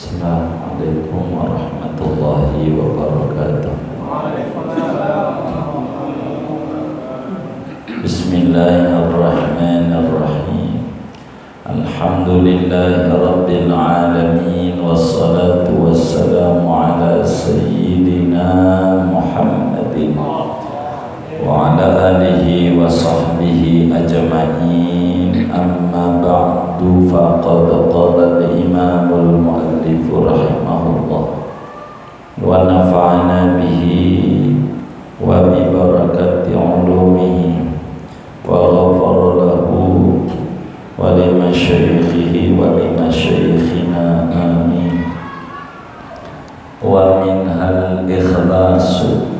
Assalamualaikum warahmatullahi wabarakatuh. Bismillahirrahmanirrahim. Alhamdulillahi rabbil alamin. Wassalatu wassalamu ala sayyidina Muhammadin wa ala alihi wa sahbihi ajma'in. Amma ba'du, faqad qala al-imamul muallif rahimahullah wa nafa'ana bihi wa bi barakati ulumihi wa ghafara lahu wa li masyaikhihi wa li masyaikhina amin. Wa minhal ikhlasu,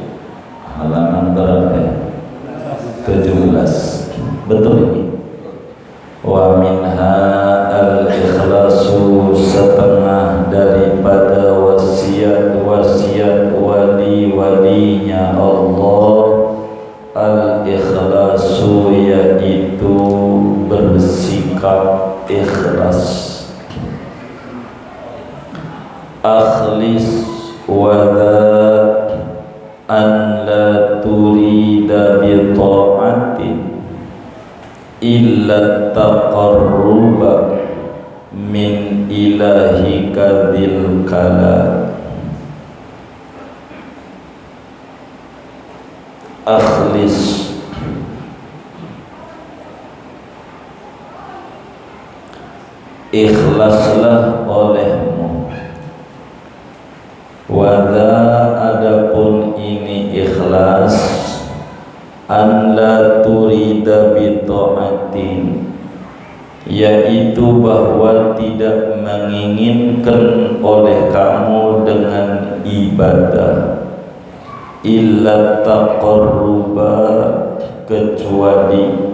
halaman berapa? 17. Betul ini. Wa minha al-ikhlasu, setengah daripada wasiat-wasiat wali-walinya Allah. Al-ikhlasu yaitu bersikap ikhlas. Akhlis wadha an la turida bi ta'atin illa taqarruba min ilahika dzil kala. Akhlis, ikhlaslah olehmu. Wadha, adapun ini ikhlas, an la turida bi ta'atin, yaitu bahwa tidak menginginkan oleh kamu dengan ibadah, illa taqarruba, kecuali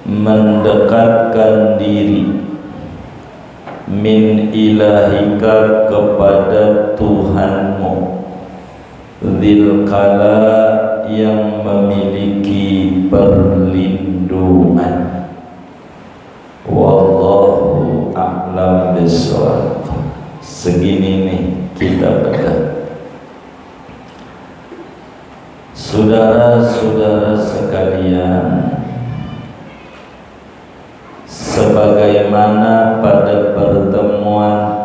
mendekatkan diri, min ilahika, kepada Tuhanmu, dzil kala, yang memiliki perlindungan. Wallahu a'lam bishawab. Segini nih kita bedah. Saudara-saudara sekalian, sebagaimana pada pertemuan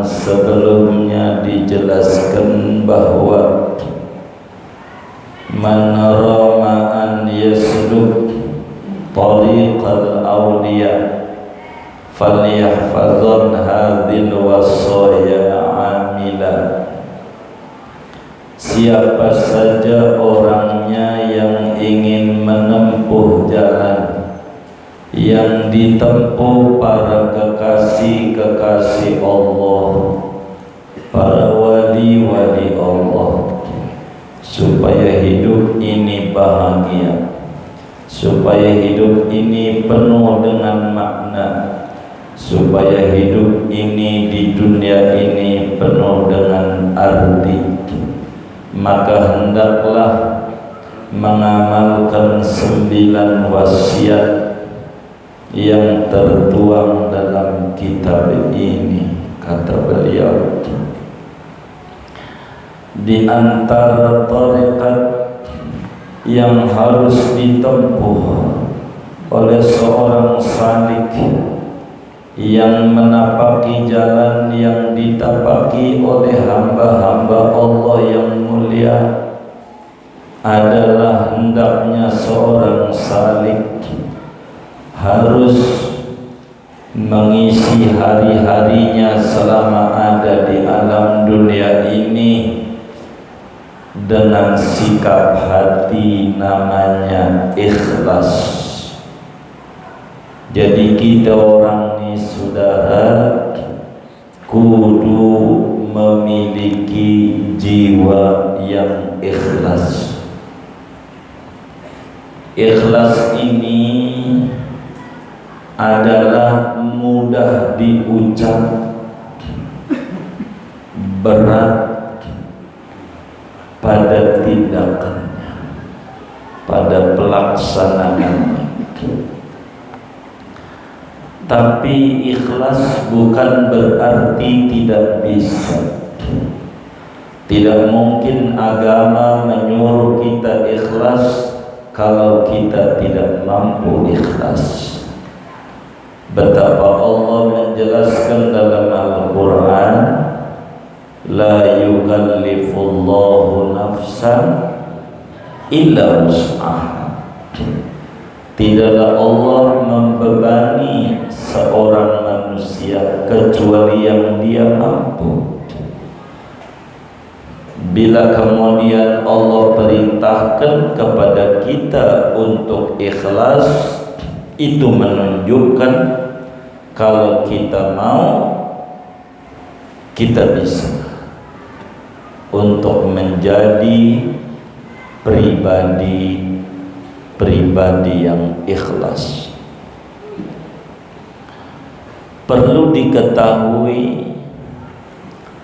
sebelumnya dijelaskan bahwa man rama an yasluk tariqal awliya falyahfazan hadhil wasaya amila. Siapa saja orangnya yang ingin menempuh jalan yang ditempuh para kekasih-kekasih Allah, para wali-wali Allah, supaya hidup ini bahagia, supaya hidup ini penuh dengan makna, supaya hidup ini di dunia ini penuh dengan arti, maka hendaklah mengamalkan 9 wasiat yang tertuang dalam kitab ini. Kata beliau, di antara tariqat yang harus ditempuh oleh seorang salik yang menapaki jalan yang ditapaki oleh hamba-hamba Allah yang mulia, adalah hendaknya seorang salik harus mengisi hari-harinya selama ada di alam dunia ini dengan sikap hati namanya ikhlas. Jadi kita orang ini, saudara, kudu memiliki jiwa yang ikhlas. Ikhlas ini adalah mudah diucap, berat pada tindakannya, pada pelaksanaannya. Tapi ikhlas bukan berarti tidak bisa. Tidak mungkin agama menyuruh kita ikhlas kalau kita tidak mampu ikhlas. Betapa Allah menjelaskan dalam Al-Quran, la yukallifullahu nafsan illa wus'aha. Tidaklah Allah membebani seorang manusia kecuali yang dia mampu. Bila kemudian Allah perintahkan kepada kita untuk ikhlas, itu menunjukkan kalau kita mau, kita bisa untuk menjadi pribadi yang ikhlas. Perlu diketahui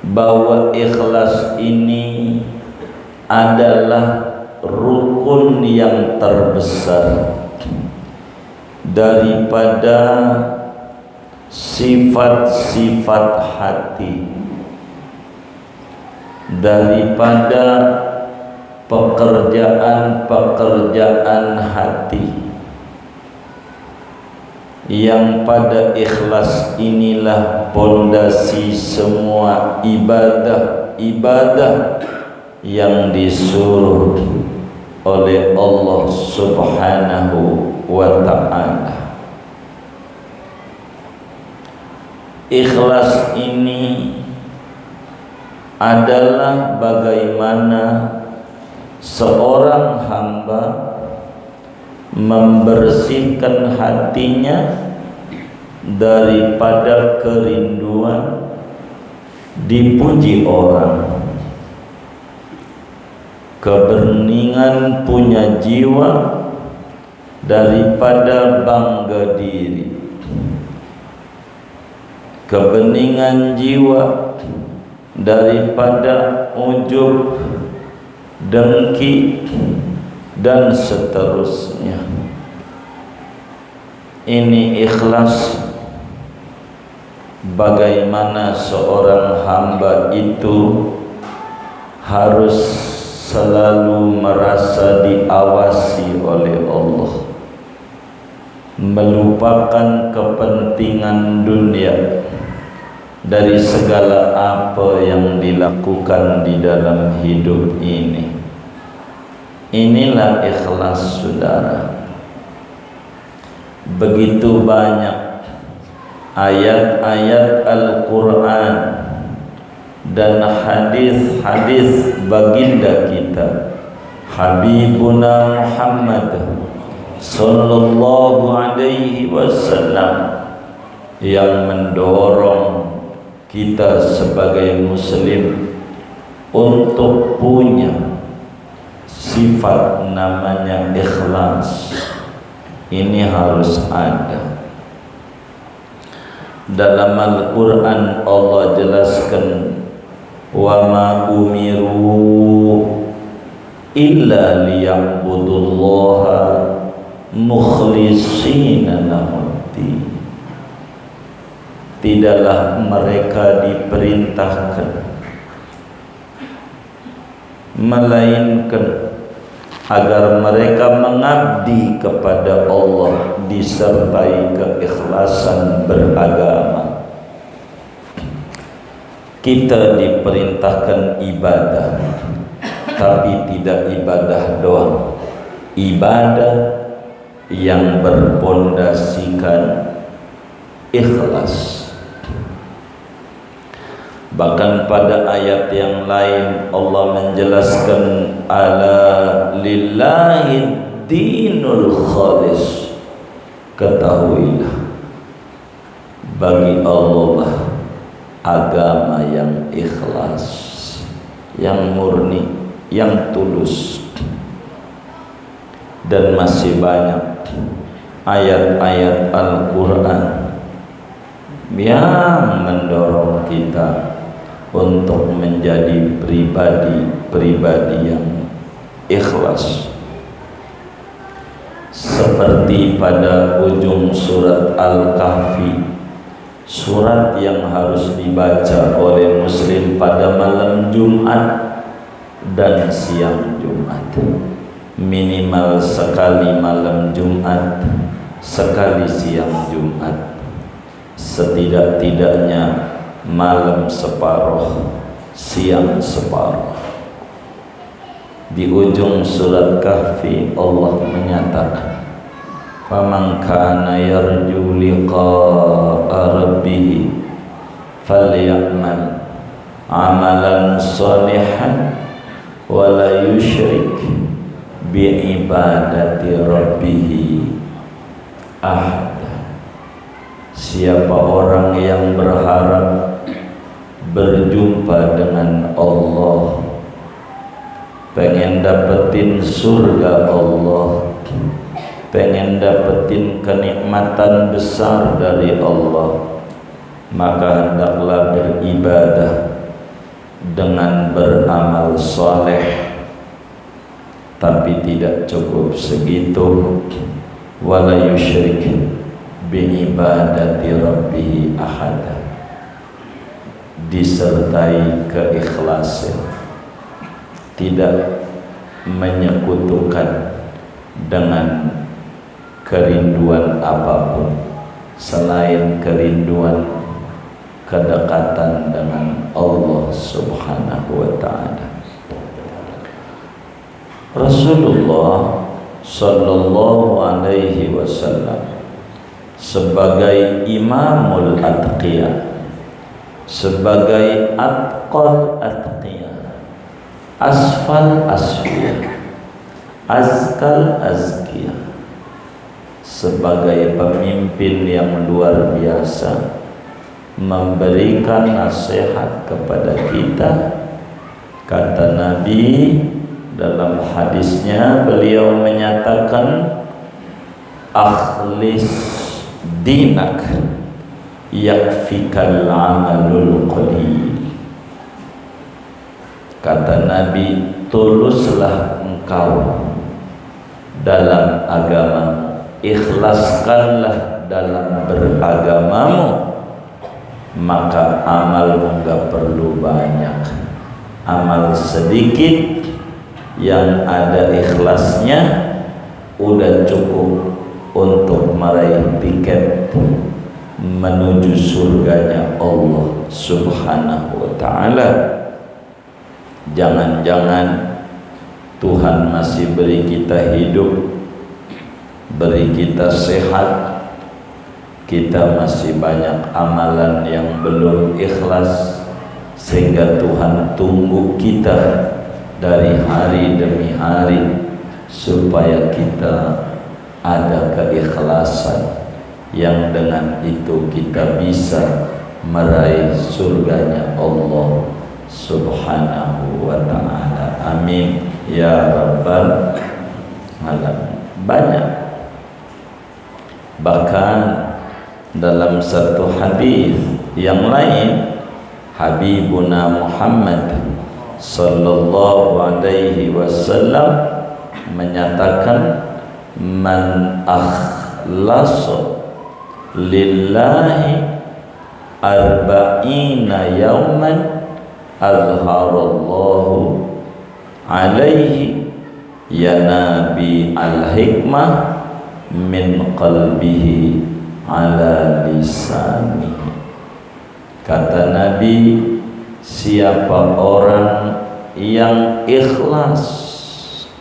bahwa ikhlas ini adalah rukun yang terbesar daripada sifat-sifat hati, daripada pekerjaan-pekerjaan hati, yang pada ikhlas inilah pondasi semua ibadah yang disuruh oleh Allah Subhanahu wa ta'ala. Ikhlas ini adalah bagaimana seorang hamba membersihkan hatinya daripada kerinduan dipuji orang, kebeningan punya jiwa daripada bangga diri, kebeningan jiwa daripada ujub, dengki, dan seterusnya. Ini ikhlas, bagaimana seorang hamba itu harus selalu merasa diawasi oleh Allah, melupakan kepentingan dunia dari segala apa yang dilakukan di dalam hidup ini. Inilah ikhlas, saudara. Begitu banyak ayat-ayat Al-Quran dan hadis-hadis baginda kita Habibuna Muhammad sallallahu alaihi wasallam yang mendorong kita sebagai muslim untuk punya sifat namanya ikhlas. Ini harus ada. Dalam Al-Quran Allah jelaskan, wa ma umiru illa liya'budullaha mukhlishina lahud-din. Tidaklah mereka diperintahkan melainkan agar mereka mengabdi kepada Allah disertai keikhlasan beragama. Kita diperintahkan ibadah, tapi tidak ibadah doang, ibadah yang berpondasikan ikhlas. Bahkan pada ayat yang lain Allah menjelaskan, ala lillahi dinul khalis. Ketahuilah, bagi Allah lah agama yang ikhlas, yang murni, yang tulus. Dan masih banyak ayat-ayat Al-Quran yang mendorong kita untuk menjadi pribadi yang ikhlas. seperti pada ujung surat Al-Kahfi, surat yang harus dibaca oleh muslim pada malam Jumat dan siang Jumat, minimal sekali malam Jumat, sekali siang Jumat, setidak-tidaknya malam separuh, siang separuh. Di ujung surat Kahfi Allah menyatakan, faman kana yarju liqa'a rabbih falyamal amalan shalihan wa la yusyrik bi ibadati rabbih ahad. Siapa orang yang berharap berjumpa dengan Allah, pengen dapetin surga Allah, pengen dapetin kenikmatan besar dari Allah, maka hendaklah beribadah dengan beramal soleh. Tapi tidak cukup segitu, wala yusyrik bi ibadati rabbih ahada, disertai keikhlasan, tidak menyekutukan dengan kerinduan apapun selain kerinduan kedekatan dengan Allah Subhanahu wa ta'ala. Rasulullah sallallahu alaihi wasallam sebagai imamul atqiyah, sebagai atqal atqiyah, asfal asfiyah, azkal azkiyah, sebagai pemimpin yang luar biasa, memberikan nasihat kepada kita. Kata Nabi dalam hadisnya, beliau menyatakan, akhlis dinak yakfikal amalul qalil. Kata Nabi, tuluslah engkau dalam agama, ikhlaskanlah dalam beragamamu, maka amalmu gak perlu banyak. Amal sedikit yang ada ikhlasnya udah cukup untuk meraih tiket menuju surganya Allah Subhanahu wa ta'ala. Jangan-jangan Tuhan masih beri kita hidup, beri kita sehat, kita masih banyak amalan yang belum ikhlas, sehingga Tuhan tunggu kita dari hari demi hari supaya kita ada keikhlasan yang dengan itu kita bisa meraih surganya Allah Subhanahu wa ta'ala. Amin ya rabbal alamin. Banyak, bahkan dalam satu hadis yang lain, Habibuna Muhammad sallallahu alaihi wasallam menyatakan, man akhlasa lillahi arba'ina yawman azharallahu alaihi yanabi al-hikmah min qalbihi ala lisanihi. Kata Nabi, siapa orang yang ikhlas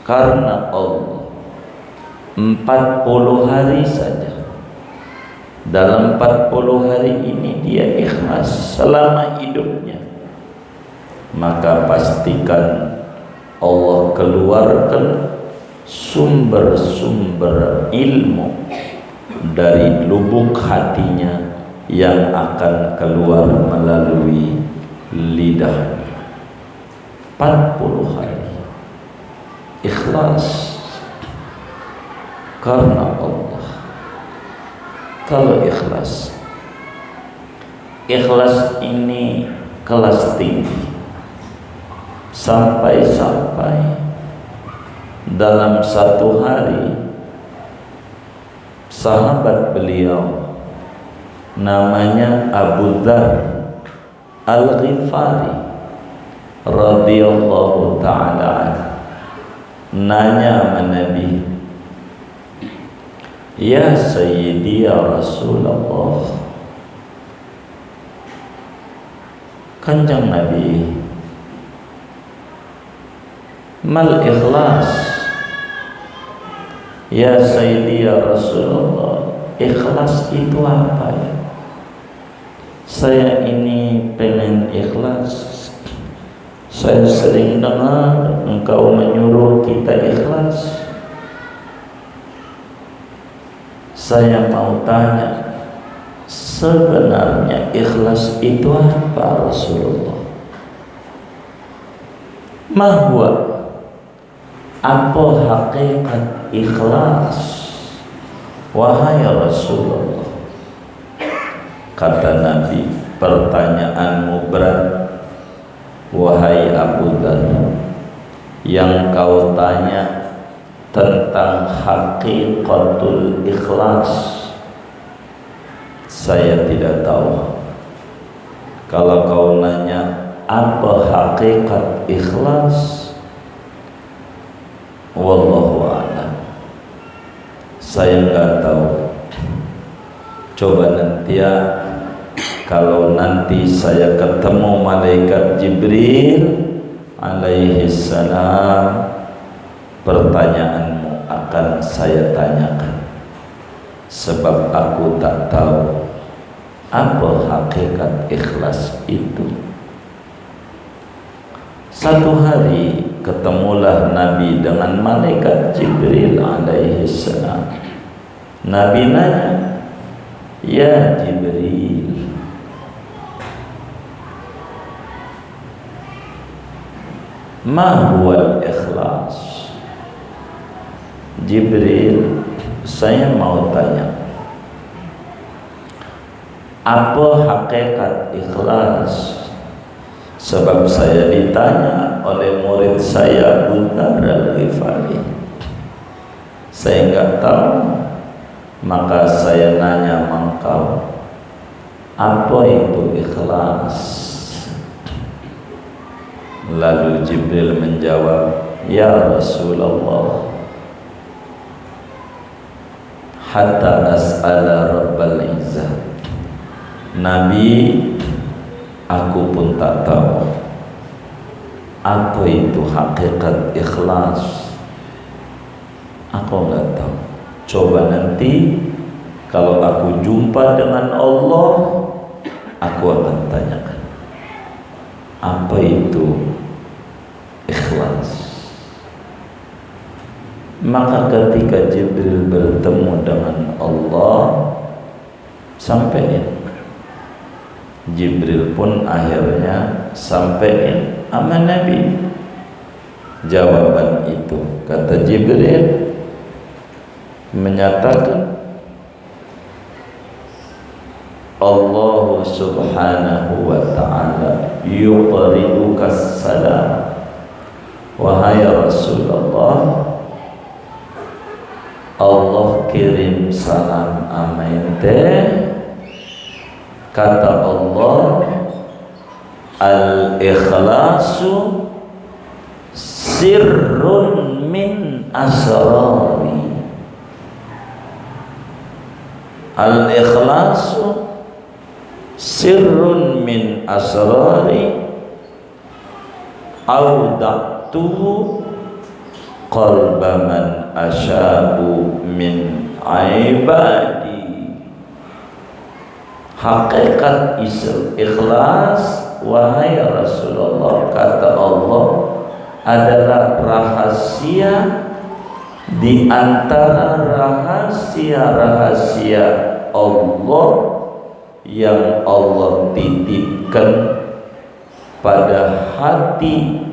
karena Allah 40 hari saja, dalam 40 hari ini dia ikhlas selama hidupnya, maka pastikan Allah keluarkan sumber-sumber ilmu dari lubuk hatinya yang akan keluar melalui lidahnya. 40 hari ikhlas karena Allah. Kalau ikhlas ini kelas tinggi, sampai-sampai dalam satu hari sahabat beliau namanya Abu Dzar Al-Ghifari radhiyallahu ta'ala anhu, nanya sama Nabi, ya Sayyidi ya Rasulullah, Kanjeng Nabi, mal ikhlas? Ya Sayyidi ya Rasulullah, ikhlas itu apa ya? Saya ini pengen ikhlas. Saya sering dengar engkau menyuruh kita ikhlas. Saya mau tanya, sebenarnya ikhlas itu apa Rasulullah? Mahwa, apa hakikat ikhlas wahai Rasulullah? Kata Nabi, pertanyaanmu berat wahai Abu Dzar. Yang kau tanya tentang hakikatul ikhlas, saya tidak tahu. Kalau kau nanya apa hakikat ikhlas, wallahu a'lam, saya nggak tahu. Coba nanti ya, kalau nanti saya ketemu malaikat Jibril alaihi salam, pertanyaanmu akan saya tanyakan, sebab aku tak tahu apa hakikat ikhlas itu. Satu hari ketemulah Nabi dengan malaikat Jibril alaihi salam. Nabi nanya, ya Jibril, ma huwal ikhlas? Jibril, saya mau tanya, apa hakikat ikhlas? Sebab saya ditanya oleh murid saya Abu Dzar Al-Ghifari, saya enggak tahu, maka saya nanya engkau, apa itu ikhlas? Lalu Jibril menjawab, ya Rasulullah, hatta nas'ala Rabbal Izzah. Nabi, aku pun tak tahu apa itu hakikat ikhlas. Aku enggak tahu. Coba nanti kalau aku jumpa dengan Allah, aku akan tanyakan apa itu ikhlas. Maka ketika Jibril bertemu dengan Allah, sampaikan. Jibril pun akhirnya sampaikan sama Nabi jawaban itu. Kata Jibril, menyatakan Allah subhanahu wa ta'ala yuqriduka salam, wahai Rasulullah, Allah kirim salam amente. Kata Allah, al-ikhlasu sirrun min asrari. Al-ikhlasu sirrun min asrari awda'tuhu qalba man asya'u min ibadi. Hakikat ikhlas wahai Rasulullah, kata Allah, adalah rahasia di antara rahasia-rahasia Allah yang Allah titipkan pada hati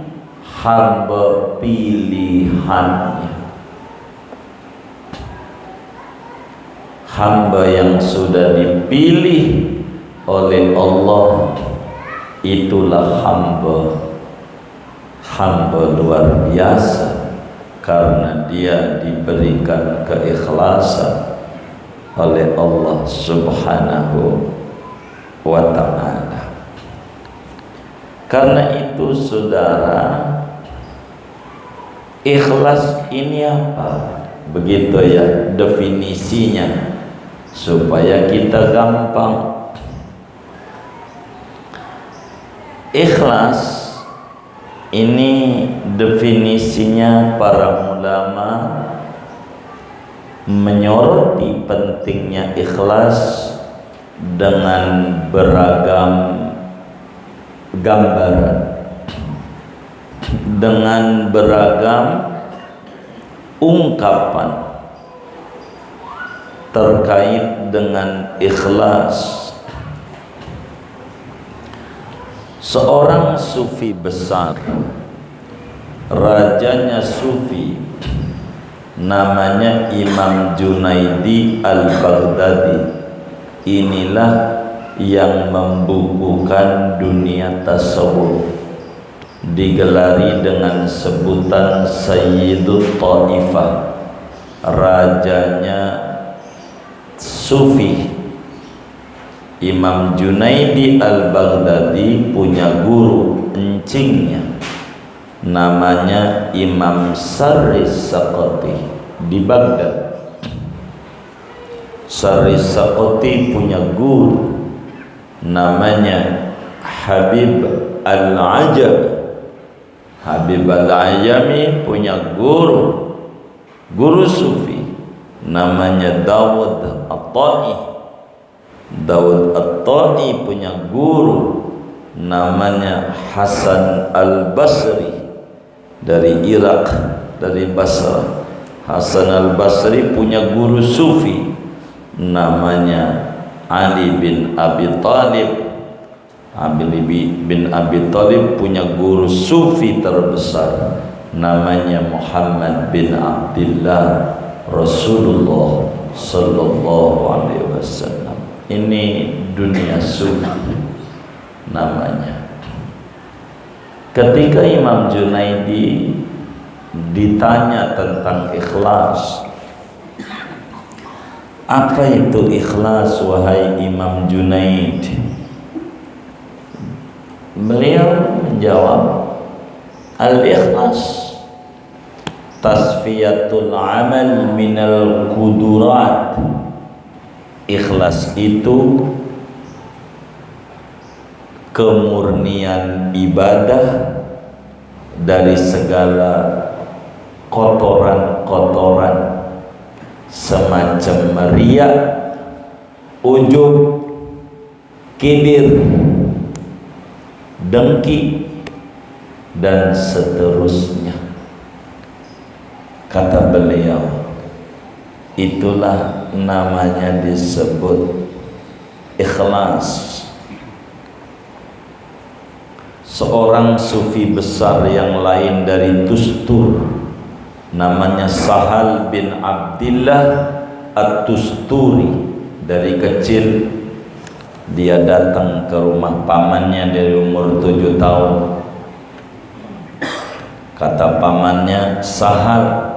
hamba pilihannya. Hamba yang sudah dipilih oleh Allah, itulah hamba luar biasa, karena dia diberikan keikhlasan oleh Allah Subhanahu wa ta'ala. Karena itu saudara, ikhlas ini apa? Begitu ya definisinya, supaya kita gampang. Ikhlas ini definisinya para ulama menyoroti pentingnya ikhlas dengan beragam gambaran, dengan beragam ungkapan terkait dengan ikhlas. Seorang sufi besar, rajanya sufi, namanya Imam Junaidi Al-Baghdadi. Inilah yang membukukan dunia tasawuf, digelari dengan sebutan Sayyidut Taifah, rajanya sufi. Imam Junaidi Al-Baghdadi punya guru encingnya, namanya Imam Sarris Saqati di Baghdad. Sarris Saqati punya guru namanya Habib Al-Ajami. Habib Al-Ajami punya guru sufi namanya Dawud At-Ta'i. Dawud At-Ta'i punya guru namanya Hasan Al-Basri dari Irak, dari Basra. Hasan Al-Basri punya guru sufi namanya Ali bin Abi Thalib. Ali bin Abi Thalib punya guru sufi terbesar namanya Muhammad bin Abdullah Rasulullah sallallahu alaihi wasallam. Ini dunia sufi namanya. Ketika Imam Junaidi ditanya tentang ikhlas, apa itu ikhlas wahai Imam Junaid? Beliau menjawab, al-ikhlas tasfiyatul amal minal kudurat. Ikhlas itu kemurnian ibadah dari segala kotoran-kotoran semacam riya, ujub, kibir, dengki, dan seterusnya. Kata beliau, itulah namanya disebut ikhlas. Seorang sufi besar yang lain dari Tustur, namanya Sahal bin Abdillah At-Tusturi. Dari kecil dia datang ke rumah pamannya dari umur 7 tahun. Kata pamannya, Sahal,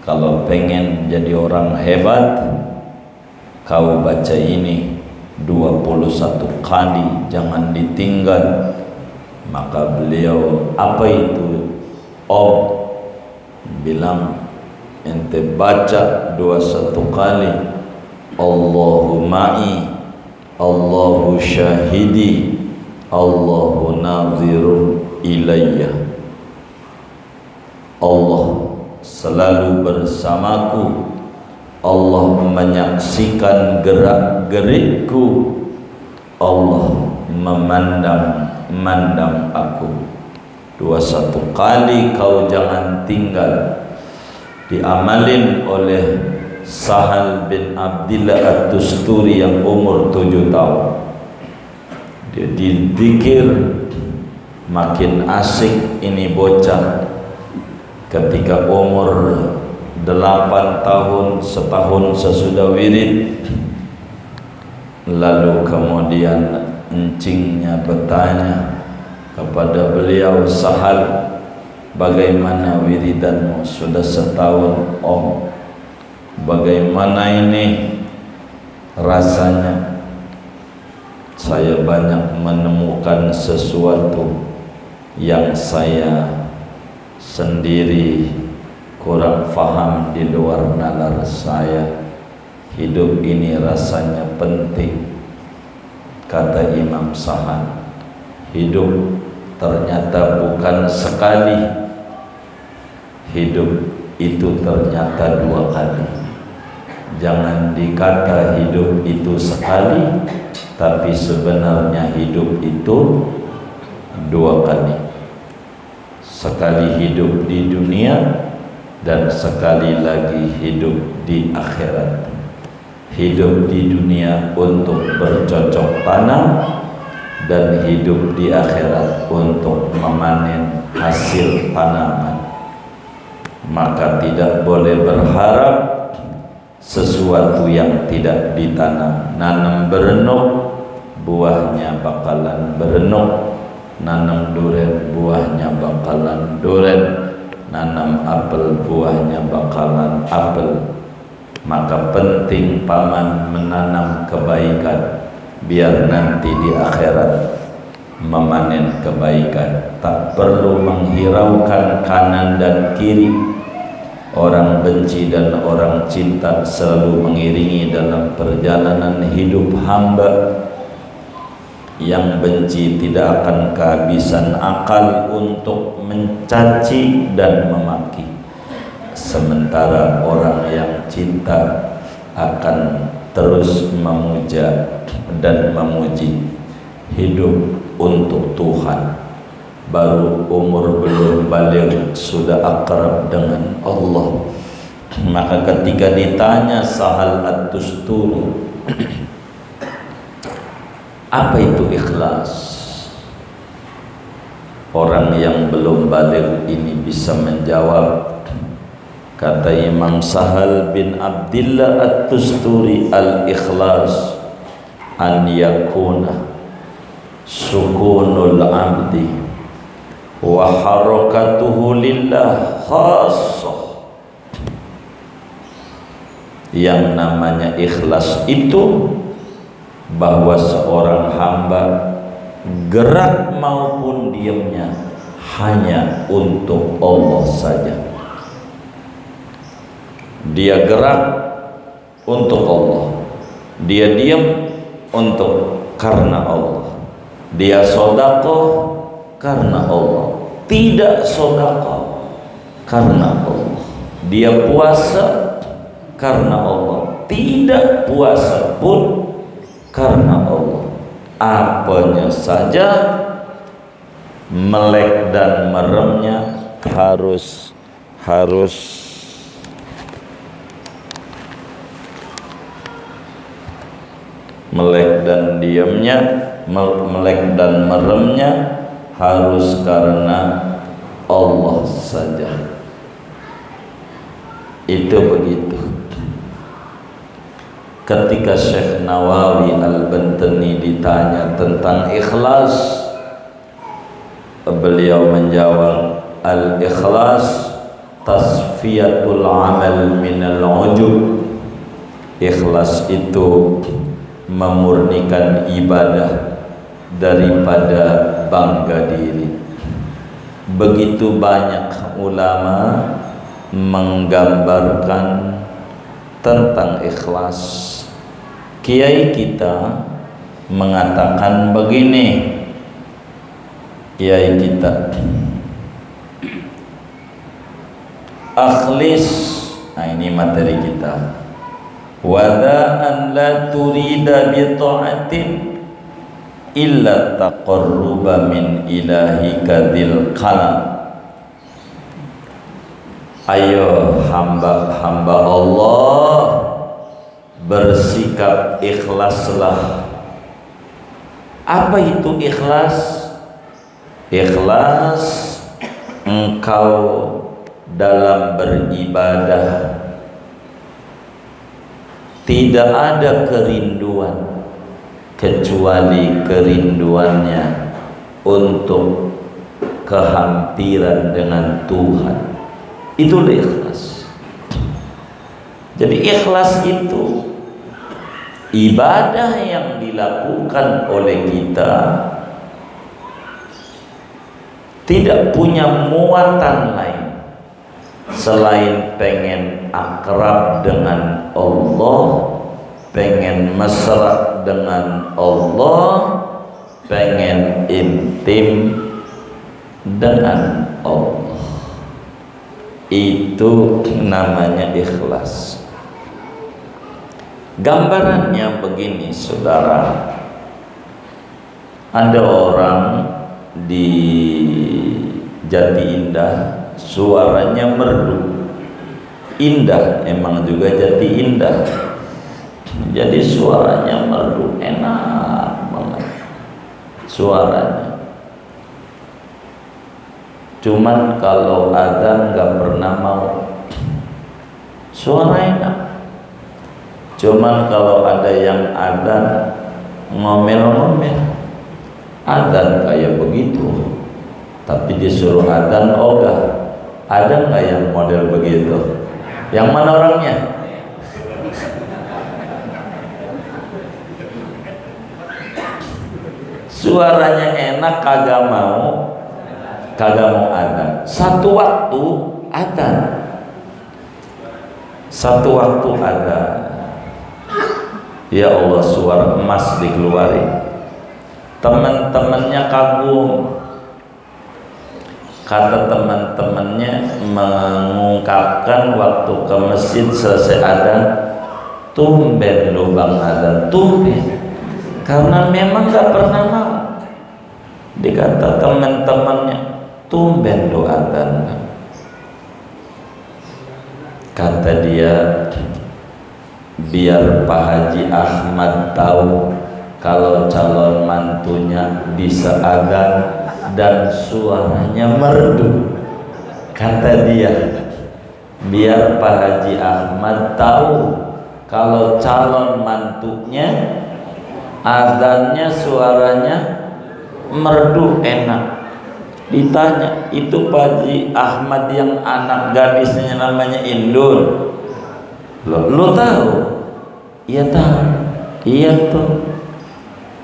kalau pengen jadi orang hebat, kau baca ini 21 kali, jangan ditinggal. Maka beliau, apa itu? Om, bilang, ente baca 21 kali, Allahu ma'i, Allahu syahidi, Allahu nazirun ilayya. Allah selalu bersamaku, Allah menyaksikan gerak-gerikku, Allah memandang aku. 21 kali kau jangan tinggal. Diamalin oleh Sahal bin Abdillah At-Tusturi yang umur 7 tahun. Dia dizikir, makin asik ini bocah. Ketika umur 8 tahun, setahun sesudah wirid, lalu kemudian encingnya bertanya kepada beliau, Sahal, bagaimana wiridanmu? Sudah setahun, Om. Bagaimana ini? Rasanya saya banyak menemukan sesuatu yang saya sendiri kurang faham di luar nalar saya. Hidup ini rasanya penting, kata Imam Sahal. Hidup ternyata bukan sekali, hidup itu ternyata 2 kali. Jangan dikata hidup itu sekali, tapi sebenarnya hidup itu 2 kali. Sekali hidup di dunia dan sekali lagi hidup di akhirat. Hidup di dunia untuk bercocok tanam, dan hidup di akhirat untuk memanen hasil tanaman. Maka tidak boleh berharap sesuatu yang tidak ditanam. Nanam berenuk, buahnya bakalan berenuk. Nanam duren, buahnya bakalan duren. Nanam apel, buahnya bakalan apel. Maka penting paman menanam kebaikan, biar nanti di akhirat memanen kebaikan. Tak perlu menghiraukan kanan dan kiri. Orang benci dan orang cinta selalu mengiringi dalam perjalanan hidup hamba. Yang benci tidak akan kehabisan akal untuk mencaci dan memaki, sementara orang yang cinta akan terus memuja dan memuji. Hidup untuk Tuhan. Baru umur belum balik sudah akrab dengan Allah. Maka ketika ditanya Sahal At-Tusturi, apa itu ikhlas? Orang yang belum balik ini bisa menjawab. Kata Imam Sahal bin Abdillah At-Tusturi, al-ikhlas an yakuna sukunul abdi wa harakatuhu lillah khassah. Yang namanya ikhlas itu bahwa seorang hamba gerak maupun diamnya hanya untuk Allah saja. Dia gerak untuk Allah, dia diam untuk karena Allah, dia sedekah karena Allah, tidak sedekah karena Allah, dia puasa karena Allah, tidak puasa pun karena Allah. Apanya saja melek dan meremnya harus melek dan diamnya, melek dan meremnya harus karena Allah saja. Itu begitu. Ketika Syekh Nawawi Al-Bantani ditanya tentang ikhlas, beliau menjawab, al-ikhlas tasfiyatul amal minal ujub. Ikhlas itu memurnikan ibadah daripada bangga diri. Begitu banyak ulama menggambarkan tentang ikhlas. Kiai kita mengatakan begini, kiai kita, akhlis, nah ini materi kita, wada'an la turida bi ta'atin illa taqarruba min ilahika dzil qalam. Ayo hamba-hamba Allah, bersikap ikhlaslah. Apa itu ikhlas? Ikhlas engkau dalam beribadah tidak ada kerinduan kecuali kerinduannya untuk kehampiran dengan Tuhan. Itulah ikhlas. Jadi ikhlas itu ibadah yang dilakukan oleh kita tidak punya muatan lain selain pengen akrab dengan Allah, pengen mesra dengan Allah, pengen intim dengan Allah. Itu namanya ikhlas. Gambarannya begini, saudara. Ada orang di Jati Indah, suaranya merdu, indah, emang juga Jati Indah. Jadi suaranya merdu, enak banget suaranya. Cuman kalau adzan nggak pernah mau, suara enak. Cuman kalau ada yang adzan ngomel-ngomel, adzan kayak begitu, tapi disuruh adzan ogah. Ada nggak yang model begitu? Yang mana orangnya? Suaranya enak, kagak mau adzan. Satu waktu adzan, ya Allah, suara emas dikeluarin. Teman-temannya kagum. Kata teman-temannya mengungkapkan waktu ke masjid selesai adzan, tumben lu bang adzan, tumben. Karena memang gak pernah mau. Dikata teman-temannya, tumben lu adzan. Kata dia, biar Pak Haji Ahmad tahu kalau calon mantunya bisa adzan dan suaranya merdu. Kata dia, biar Pak Haji Ahmad tahu kalau calon mantunya adzannya suaranya merdu enak. Ditanya, itu Pak Haji Ahmad yang anak gadisnya namanya Indun, lo tahu? Iya tahu. Iya tuh,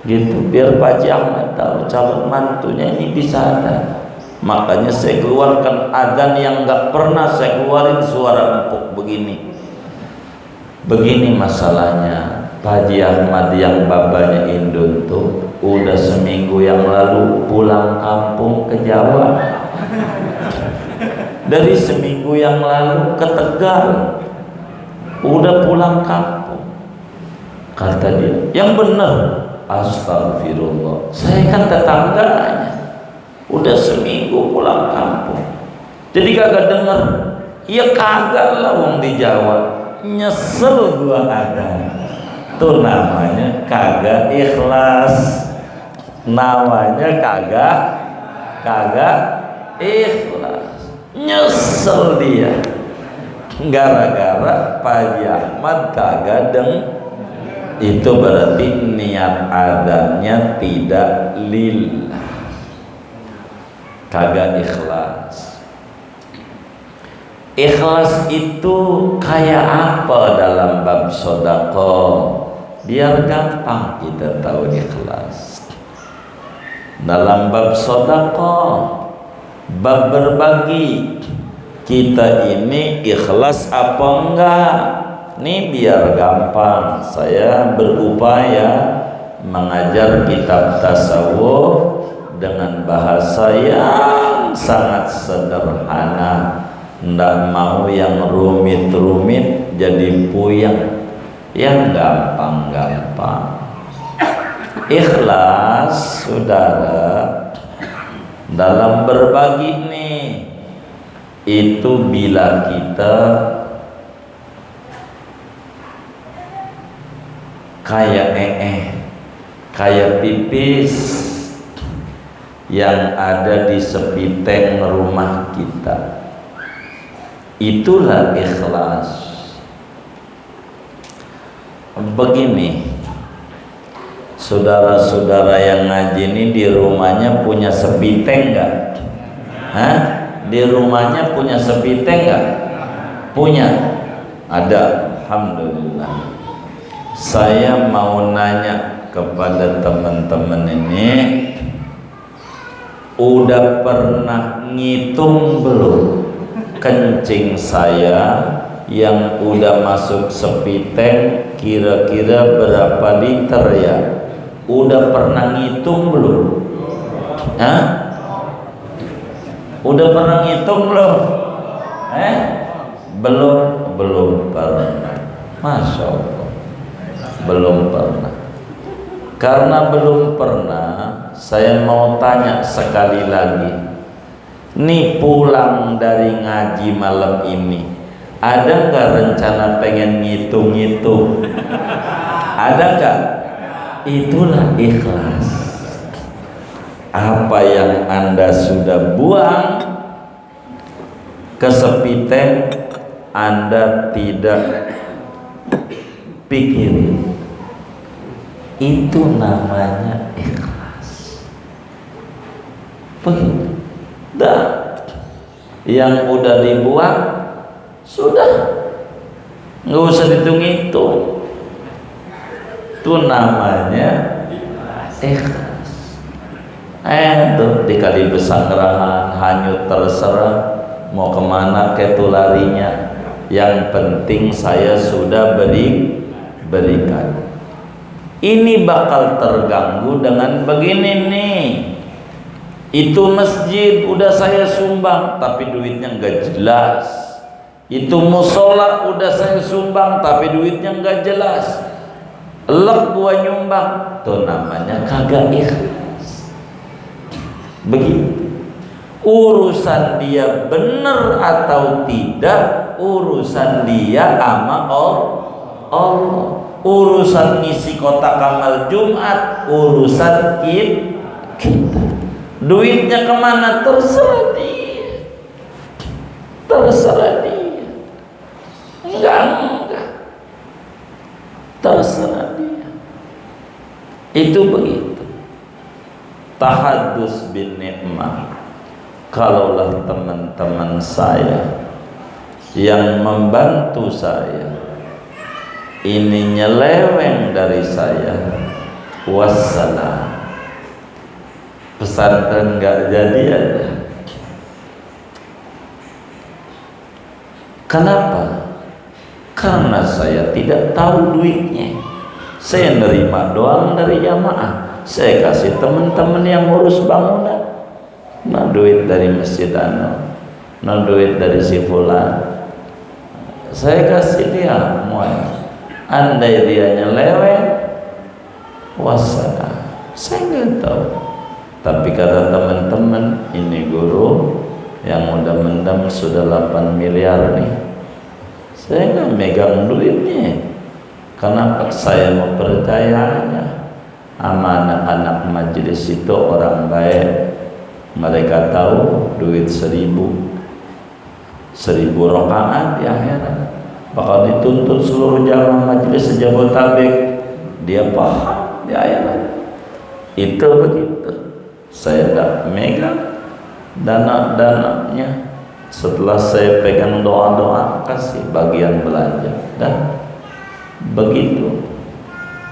gitu. Biar Pak Haji Ahmad tahu calon mantunya ini bisa adzan. Makanya saya keluarkan adzan yang nggak pernah saya keluarin, suara empuk begini. Begini masalahnya, Pak Haji Ahmad yang babanya Indun tuh udah seminggu yang lalu pulang kampung ke Jawa. Dari seminggu yang lalu ke Tegal, udah pulang kampung. Kata dia, yang benar. Astagfirullah, saya kan tetangganya, udah seminggu pulang kampung, jadi kagak denger. Ya kagak lah, wong di Jawa. Nyesel gua adzan. Tuh namanya kagak ikhlas, namanya kagak ikhlas. Nyesel dia gara-gara Pak Haji Ahmad kagak denger. Itu berarti niat adzannya tidak lillah, kagak ikhlas. Ikhlas itu kayak apa dalam bab sedekah? Biar gampang kita tahu ikhlas. Dalam bab sedekah, bab berbagi, kita ini ikhlas apa enggak? Ini biar gampang, saya berupaya mengajar kitab tasawuf dengan bahasa yang sangat sederhana. Nggak mau yang rumit-rumit jadi puyeng, yang gampang-gampang. Ikhlas, saudara, dalam berbagi nih, itu bila kita kayak kayak pipis yang ada di sepiteng rumah kita, itulah ikhlas. Begini, saudara-saudara yang ngaji ini di rumahnya punya sepiteng nggak? Hah? Di rumahnya punya sepiteng nggak? Punya? Ada, alhamdulillah. Saya mau nanya kepada teman-teman ini, udah pernah ngitung belum kencing saya yang udah masuk sepiteng kira-kira berapa liter ya? Udah pernah ngitung belum? Hah? Udah pernah ngitung belum? Belum pernah. Masya Allah, belum pernah. Karena belum pernah, saya mau tanya sekali lagi. Nih pulang dari ngaji malam ini, ada nggak rencana pengen ngitung-ngitung? Ada nggak? Itulah ikhlas. Apa yang Anda sudah buang ke sepiteng, Anda tidak pikirin. Itu namanya ikhlas. Begitu. Dan yang udah dibuang sudah, nggak usah dihitung-hitung. Itu namanya ikhlas. Tuh dikali besanggrahan, hanyut terserah mau kemana ketu larinya. Yang penting saya sudah berikan. Ini bakal terganggu dengan begini nih. Itu masjid udah saya sumbang tapi duitnya nggak jelas. Itu musola udah saya sumbang tapi duitnya nggak jelas. Elek gua nyumbang, tuh namanya kagak ikhlas. Begitu. Urusan dia benar atau tidak, urusan dia sama Allah. Urusan ngisi kotak amal Jumat, urusan kita. Duitnya kemana terserah dia. Enggak. Terserah dia. Itu begitu. Tahadus bin ni'mah. Kalaulah teman-teman saya yang membantu saya ini nyeleweng dari saya, wassalam, pesantren nggak jadi ada. Kenapa? Karena saya tidak tahu duitnya. Saya nerima doang dari jamaah, saya kasih teman-teman yang ngurus bangunan. Nah duit dari Masjid Ano, nah duit dari si fulan, saya kasih dia muanya. Andai dia nyeleweng, wassalam, saya nggak tahu. Tapi kata teman-teman, ini guru yang udah mendam sudah 8 miliar nih, saya nggak megang duitnya. Kenapa? Saya mau percayanya sama anak-anak majelis itu orang baik. Mereka tahu duit 1000 rakaat di akhirat bakal dituntut seluruh jamaah majelis sejabotabek. Dia paham di akhirat. Itu begitu. Saya tidak megang dana-dananya. Setelah saya pegang doa-doa, kasih bagian belanja. Dan begitu.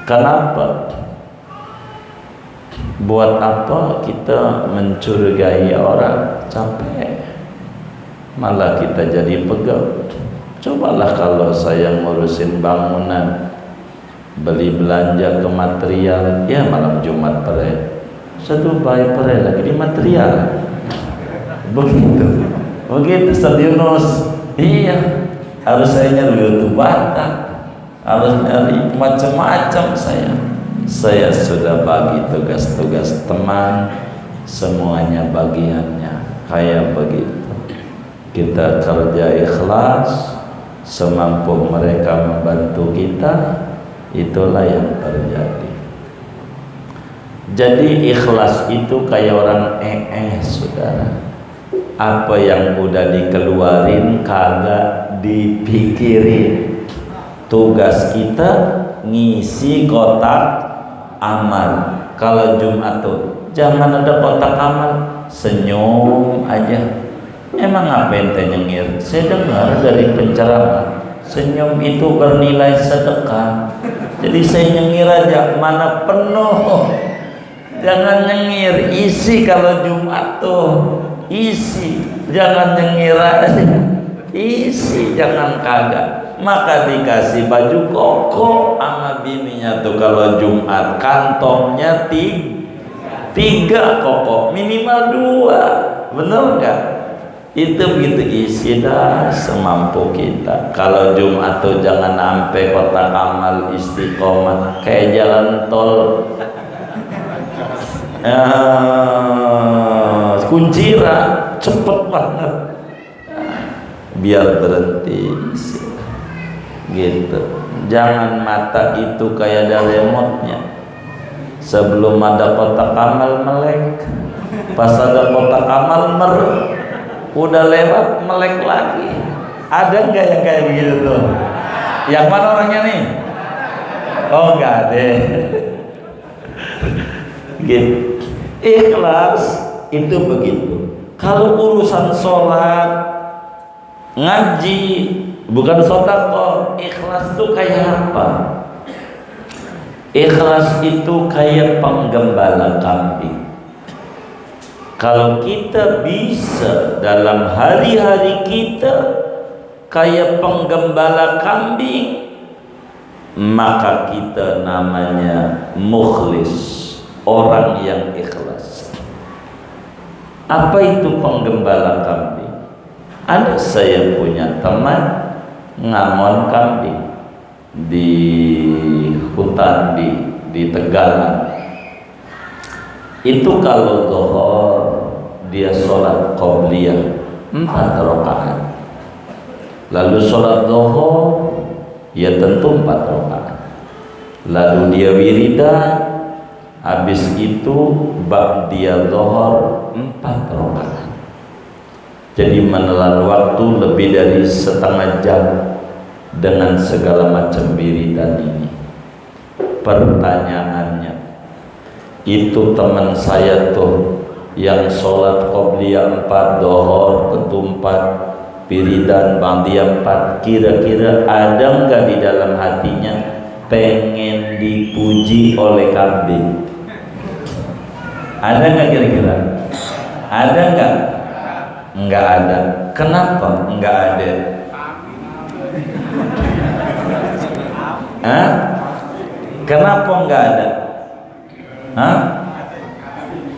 Kenapa? Buat apa kita mencurigai orang? Capek. Malah kita jadi pegel. Cobalah kalau saya ngurusin bangunan, beli belanja ke material, ya malam Jumat pere, satu bayi pere lagi di material. Begitu Yunus. Iya, harus saya nyari YouTube bata, harus nyari macam-macam saya sudah bagi tugas-tugas teman, semuanya bagiannya kayak begitu. Kita kerja ikhlas, semampu mereka membantu kita, itulah yang terjadi. Jadi ikhlas itu kayak orang saudara. Apa yang udah dikeluarin kagak dipikirin. Tugas kita ngisi kotak amal. Kalau Jumat tuh jangan ada kotak amal, senyum aja. Emang apa ente nyengir? Saya dengar dari penceramah Senyum itu bernilai sedekah. Jadi saya nyengir aja, mana penuh. Jangan nyengir, isi kalau Jumat tuh. Isi, jangan nyengir aja. Isi, jangan kagak. Maka dikasih baju koko sama bininya tuh kalau Jumat. Kantongnya tiga koko, minimal 2. Bener gak? Itu begitu isi dah semampu kita. Kalau Jumat tuh jangan sampai kotak amal istiqomah kayak jalan tol Kuncira, cepet banget. Biar berhenti isi. Gitu. Jangan mata itu kayak ada remote-nya. Sebelum ada kotak amal melek, pas ada kotak amal udah lewat melek lagi. Ada nggak yang kayak begitu tuh? Yang mana orangnya nih? Oh nggak ada. Gitu. Ikhlas itu begitu. Kalau urusan sholat, ngaji, bukan sedekah, ikhlas itu kayak apa? Ikhlas itu kayak penggembala kambing. Kalau kita bisa dalam hari-hari kita kayak penggembala kambing, maka kita namanya mukhlis, orang yang ikhlas. Apa itu penggembala kambing? Ada saya punya teman ngamon kambing di hutan di Tegalan. Itu kalau zuhur dia sholat qobliyah 4 rakaat. Lalu sholat zuhur ya tentu 4 rakaat. Lalu dia wiridan, habis itu ba'diyah zuhur 4 rakaat. Jadi menelan waktu lebih dari setengah jam dengan segala macam wiridan ini. Pertanyaannya, itu teman saya tuh yang sholat qobliyah 4, dohor tentu 4, wiridan ba'diyah 4, kira-kira ada nggak di dalam hatinya pengen dipuji oleh kambing? Ada nggak kira-kira? Ada nggak? Nggak ada. Kenapa nggak ada? Hah? Kenapa nggak ada? Hah?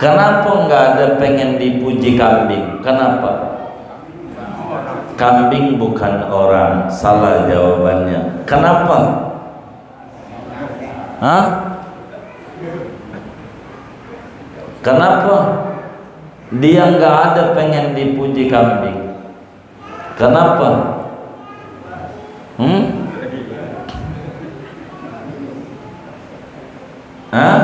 Kenapa nggak ada pengen dipuji kambing? Kenapa? Kambing bukan orang, salah jawabannya. Kenapa? Hah? Kenapa? Dia nggak ada pengen dipuji kambing. Kenapa? Hah?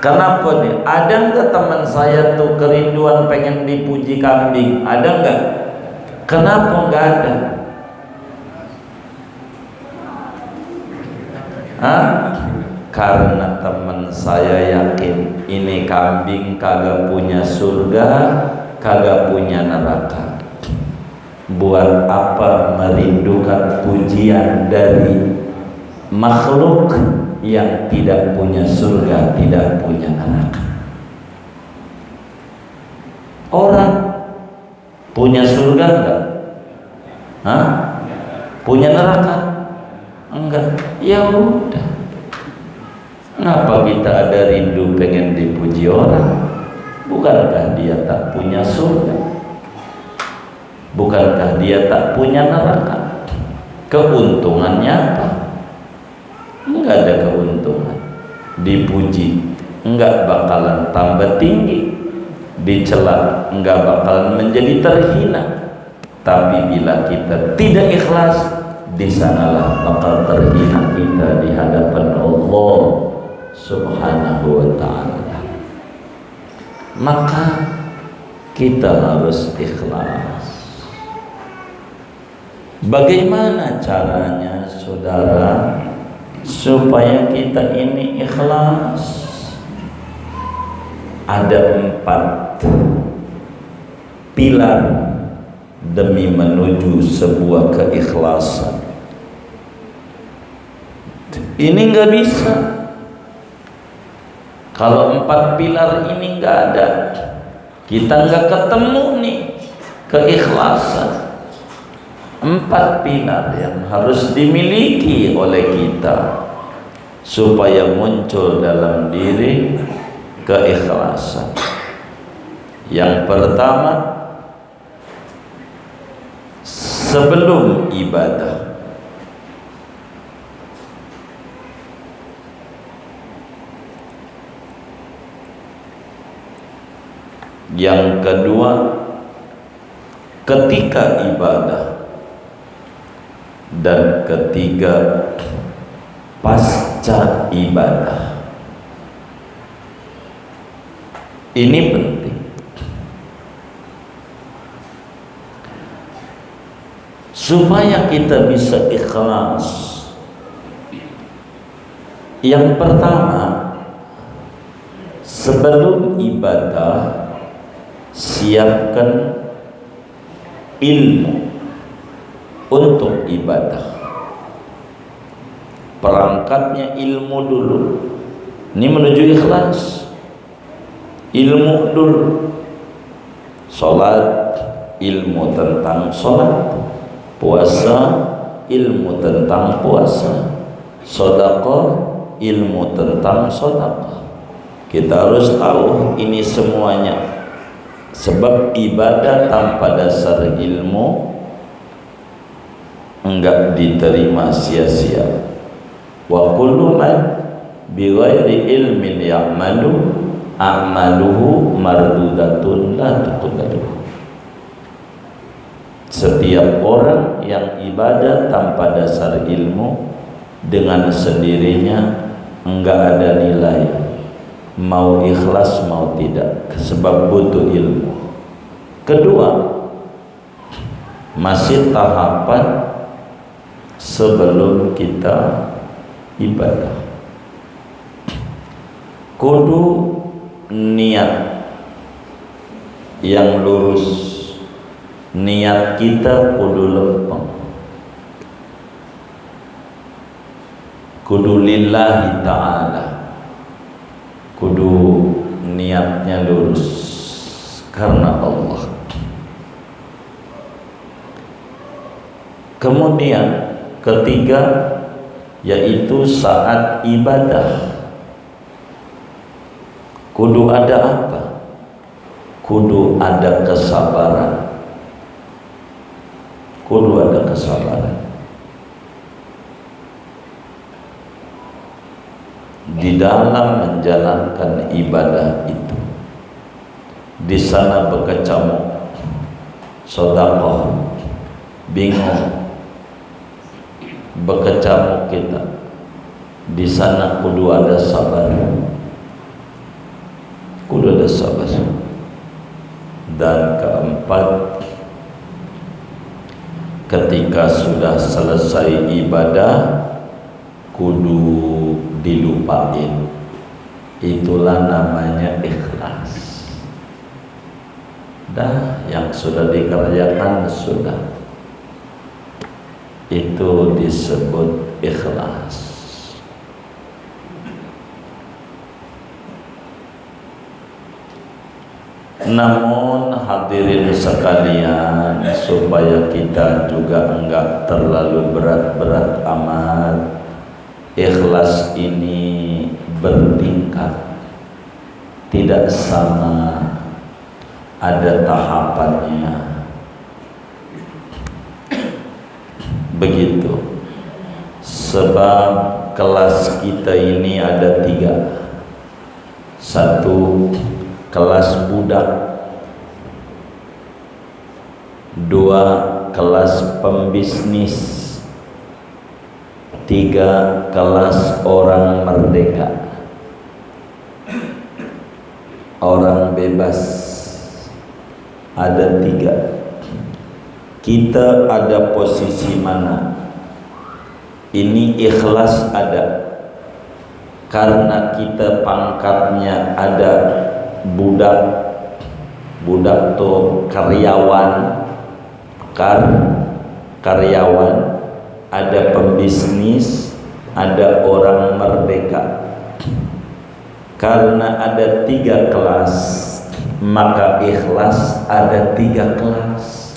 Kenapa nih? Ada nggak teman saya tuh kerinduan pengen dipuji kambing? Ada nggak? Kenapa nggak ada? Hah? Karena teman saya yakin ini kambing kagak punya surga, kagak punya neraka. Buat apa merindukan pujian dari makhluk yang tidak punya surga, tidak punya neraka? Orang punya surga enggak? Hah? Punya neraka? Enggak. Ya udah. Kenapa kita ada rindu pengen dipuji orang? Bukankah dia tak punya surga? Bukankah dia tak punya neraka? Keuntungannya apa? Enggak ada keuntungan. Dipuji enggak bakalan tambah tinggi, dicela enggak bakalan menjadi terhina. Tapi bila kita tidak ikhlas, di sanalah bakal terhina kita di hadapan Allah Subhanahu wa ta'ala. Maka kita harus ikhlas. Bagaimana caranya, saudara, supaya kita ini ikhlas? Ada 4 pilar demi menuju sebuah keikhlasan. Ini nggak bisa. Kalau 4 pilar ini nggak ada, kita nggak ketemu nih keikhlasan. 4 pilar yang harus dimiliki oleh kita supaya muncul dalam diri keikhlasan. Yang pertama, sebelum ibadah, yang kedua ketika ibadah, dan ketiga pasca ibadah. Ini penting supaya kita bisa ikhlas. Yang pertama, sebelum ibadah siapkan ilmu untuk ibadah. Perangkatnya ilmu dulu. Ini menuju ikhlas. Ilmu dulu. Salat, ilmu tentang salat. Puasa, ilmu tentang puasa. Sedekah, ilmu tentang sedekah. Kita harus tahu ini semuanya. Sebab ibadah tanpa dasar ilmu enggak diterima sia-sia. Wa kullu man bighairi ilmin ya'malu a'maluhu mardudatun la tuqbalu. Setiap orang yang ibadah tanpa dasar ilmu dengan sendirinya enggak ada nilai, mau ikhlas mau tidak, sebab butuh ilmu. Kedua, masih tahapan sebelum kita ibadah, kudu niat yang lurus. Niat kita kudu lempeng, kudu lillahi ta'ala, kudu niatnya lurus karena Allah. Kemudian ketiga, yaitu saat ibadah kudu ada apa? Kudu ada kesabaran. Kudu ada kesabaran di dalam menjalankan ibadah itu. Di sana berkecamuk, sedekah, bingung, berkecamuk kita. Di sana kudu ada sabar, kudu ada sabar. Dan keempat, ketika sudah selesai ibadah kudu dilupain. Itulah namanya ikhlas. Dah, yang sudah dikerjakan sudah, itu disebut ikhlas. Namun hadirin sekalian, supaya kita juga enggak terlalu berat-berat amat, ikhlas ini bertingkat, tidak sama, ada tahapannya. Begitu. Sebab kelas kita ini ada 3. 1, kelas budak. 2, kelas pembisnis. 3, kelas orang merdeka, orang bebas. Ada 3. Kita ada posisi mana? Ini ikhlas ada karena kita pangkatnya ada budak. Budak tuh karyawan, karyawan. Ada pembisnis, ada orang merdeka. Karena ada 3 kelas, maka ikhlas ada 3 kelas.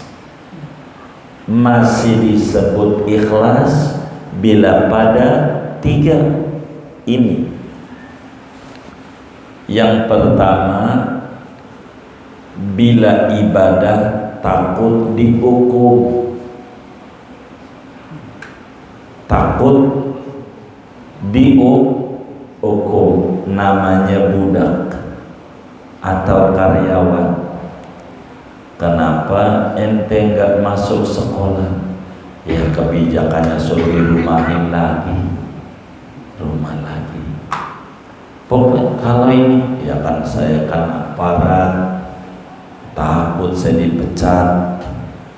Masih disebut ikhlas bila pada 3 ini. Yang pertama, bila ibadah takut dihukum, takut dihukum, namanya budak atau karyawan. Kenapa ente nggak masuk sekolah? Ya kebijakannya suruh dirumahin lagi, rumah lagi. Pokoknya kalau ini, ya kan saya kan aparat, takut saya dipecat.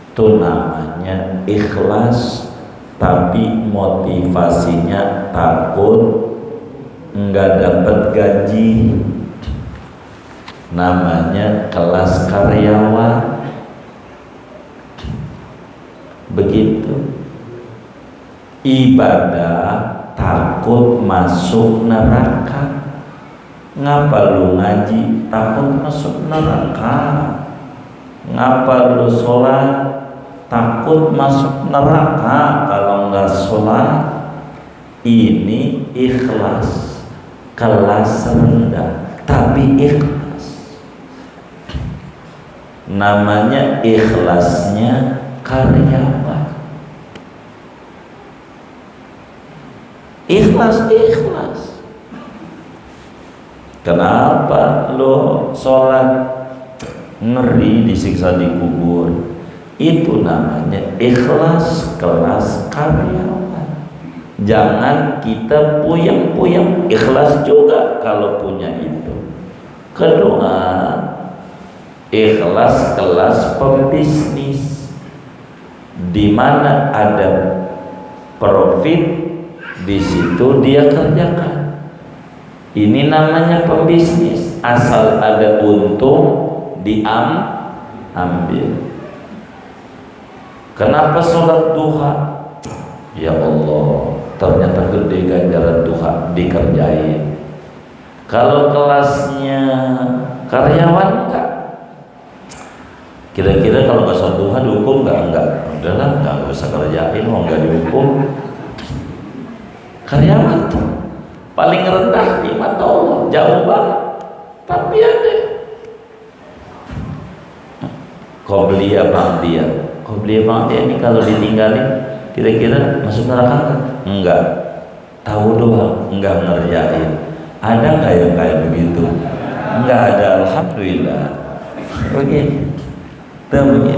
Itu namanya ikhlas, tapi motivasinya takut nggak dapat gaji. Namanya kelas karyawan. Begitu. Ibadah takut masuk neraka. Ngapa lu ngaji takut masuk neraka? Ngapa lu sholat takut masuk neraka kalau nggak sholat? Ini ikhlas, kelas rendah tapi ikhlas. Namanya ikhlasnya karyawan. Ikhlas. Kenapa lo sholat ngeri disiksa di kubur? Itu namanya ikhlas, kelas karyawan. Jangan kita puyeng-puyeng, ikhlas juga kalau punya itu. Kedua, ikhlas kelas pembisnis, di mana ada profit di situ dia kerjakan. Ini namanya pembisnis, asal ada untung diambil. Kenapa sholat duha? Ya Allah, ternyata gede ganjaran duha dikerjain. Kalau kelasnya karyawan enggak. Kira-kira kalau nggak sholat duha dihukum enggak? Udahlah, nggak usah kerjain, mau nggak dihukum. Karyawan tuh paling rendah di mata Allah, jauh banget. Tapi ada qobliyah ba'diyah. Qobliyah ba'diyah ini kalau ditinggalin kira-kira masuk neraka kan? Enggak. Tahu doang, enggak ngerjain. Ada nggak yang kayak begitu? Enggak ada, alhamdulillah. Begitu. Begitu.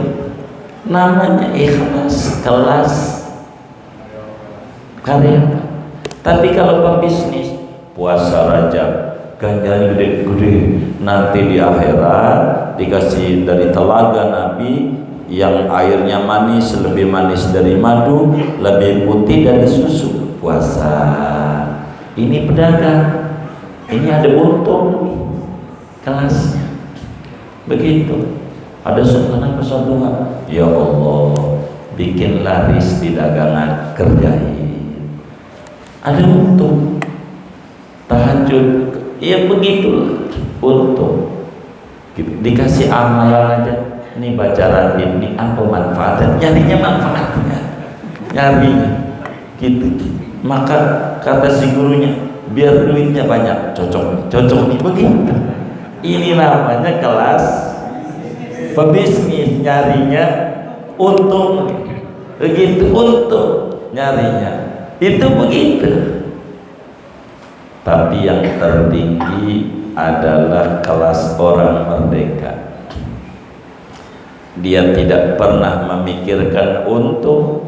Namanya ikhlas, kelas karyawan. Tapi kalau pembisnis, puasa Rajab, ganjaran gede-gede, nanti di akhirat dikasih dari telaga Nabi yang airnya manis, lebih manis dari madu, lebih putih dari susu. Puasa. Ini pedagang, ini ada untung kelasnya. Begitu. Ada sebenarnya pesan Tuhan, ya Allah, bikin laris di dagangan, kerjain. Ada untung. Tahajud, ya begitulah untung. Dikasih amalan aja. Ini baca radin, ini apa manfaatnya? Nyarinya manfaatnya, nyarinya gitu. Maka kata si gurunya, biar duitnya banyak, cocok nih begitu. Ini namanya kelas pebisnis, nyarinya untung, begitu untung nyarinya. Itu begitu. Tapi yang tertinggi adalah kelas orang merdeka. Dia tidak pernah memikirkan untung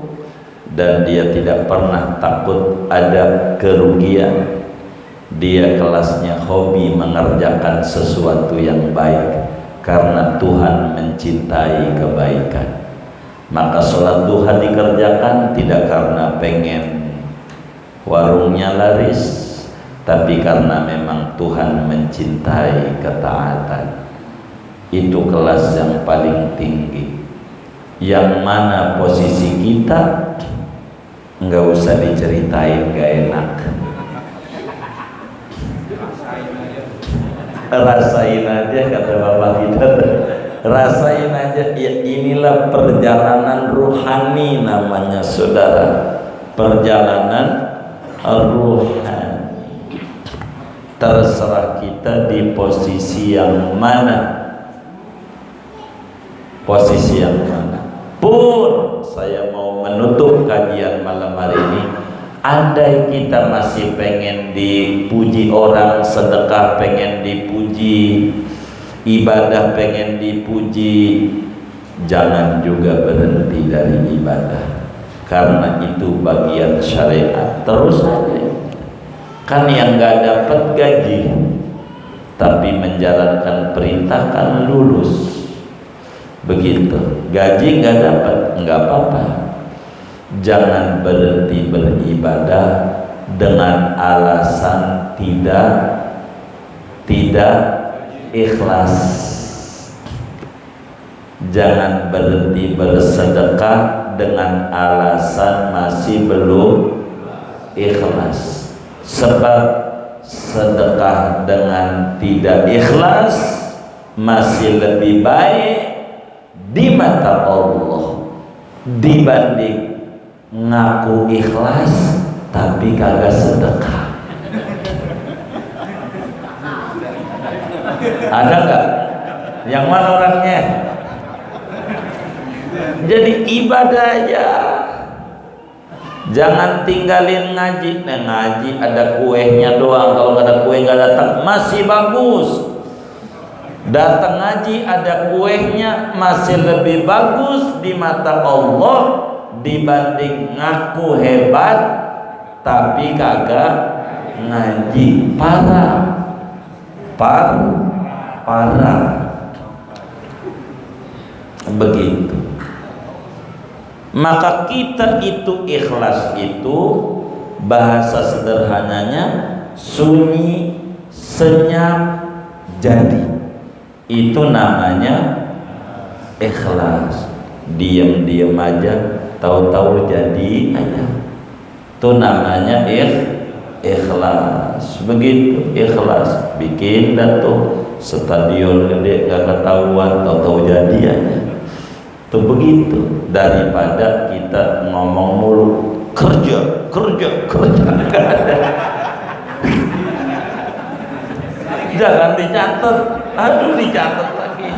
dan dia tidak pernah takut ada kerugian. Dia kelasnya hobi mengerjakan sesuatu yang baik karena Tuhan mencintai kebaikan. Maka sholat duha dikerjakan tidak karena pengen warungnya laris, tapi karena memang Tuhan mencintai ketaatan. Itu kelas yang paling tinggi. Yang mana posisi kita nggak usah diceritain, gak enak. Rasain aja kata bapak kita, rasain aja. Ya, inilah perjalanan ruhani namanya saudara, perjalanan ruhani. Terserah kita di posisi yang mana, posisi yang mana pun. Saya mau menutup kajian malam hari ini. Andai kita masih pengen dipuji orang, sedekah pengen dipuji, ibadah pengen dipuji, jangan juga berhenti dari ibadah, karena itu bagian syariat. Terus aja. Kan yang gak dapat gaji tapi menjalankan perintah kan lulus. Begitu. Gaji gak dapat, nggak apa-apa. Jangan berhenti beribadah dengan alasan tidak ikhlas. Jangan berhenti bersedekah dengan alasan masih belum ikhlas. Sebab sedekah dengan tidak ikhlas masih lebih baik di mata Allah dibanding ngaku ikhlas tapi kagak sedekah. Ada nggak? Yang mana orangnya? Jadi ibadah aja, jangan tinggalin ngaji. Nah, ngaji ada kuenya doang, kalau nggak ada kue nggak datang masih bagus. Datang ngaji ada kuenya masih lebih bagus di mata Allah dibanding ngaku hebat tapi kagak ngaji. Parah begitu. Maka kita itu ikhlas itu bahasa sederhananya sunyi, senyap, jadi. Itu namanya ikhlas. Diam-diam aja, tahu-tahu jadi aja. Itu namanya ikhlas. Begitu ikhlas. Bikin datuk stadion gede gak ketahuan, tahu-tahu jadi aja. Itu begitu. Daripada kita ngomong mulu kerja. Jangan dicatat. Aduh, dicatat lagi.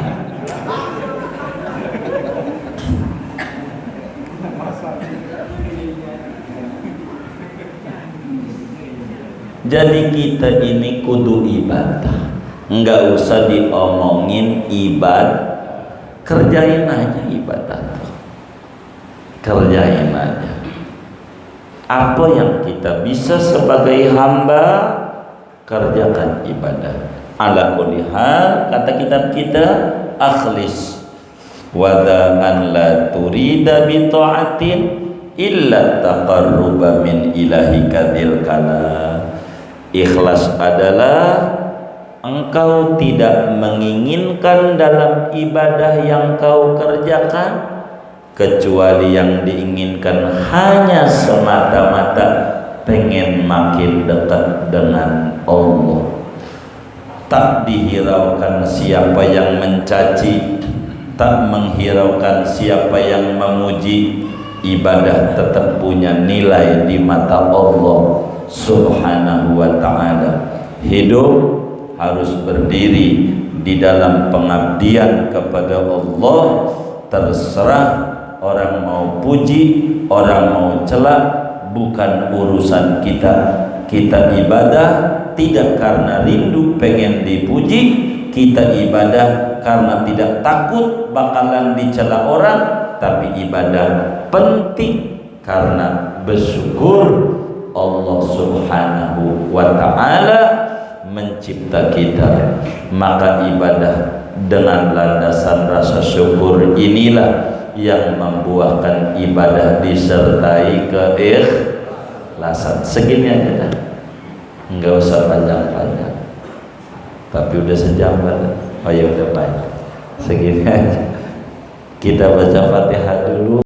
Jadi kita ini kudu ibadah. Enggak usah diomongin ibadah. Kerjain aja ibadah. Kerjain aja. Apa yang kita bisa sebagai hamba, kerjakan ibadah. Ala kulli hal, kata kitab kita, akhlis wada'an la turida bi ta'atin illa taqarruba min ilahika dzil kalam. Ikhlas adalah engkau tidak menginginkan dalam ibadah yang kau kerjakan kecuali yang diinginkan hanya semata-mata pengen makin dekat dengan Allah. Tak dihiraukan siapa yang mencaci, tak menghiraukan siapa yang memuji. Ibadah tetap punya nilai di mata Allah Subhanahu wa ta'ala. Hidup harus berdiri di dalam pengabdian kepada Allah. Terserah orang mau puji, orang mau celak, bukan urusan kita. Kita ibadah tidak karena rindu pengen dipuji, kita ibadah karena tidak takut bakalan dicela orang, tapi ibadah penting karena bersyukur Allah Subhanahu wa ta'ala mencipta kita. Maka ibadah dengan landasan rasa syukur inilah yang membuahkan ibadah disertai keikhlasan. Segini aja dah, nggak usah panjang-panjang. Tapi udah sejam kan? Oh ya udah banyak. Segini aja. Kita baca Fatihah dulu.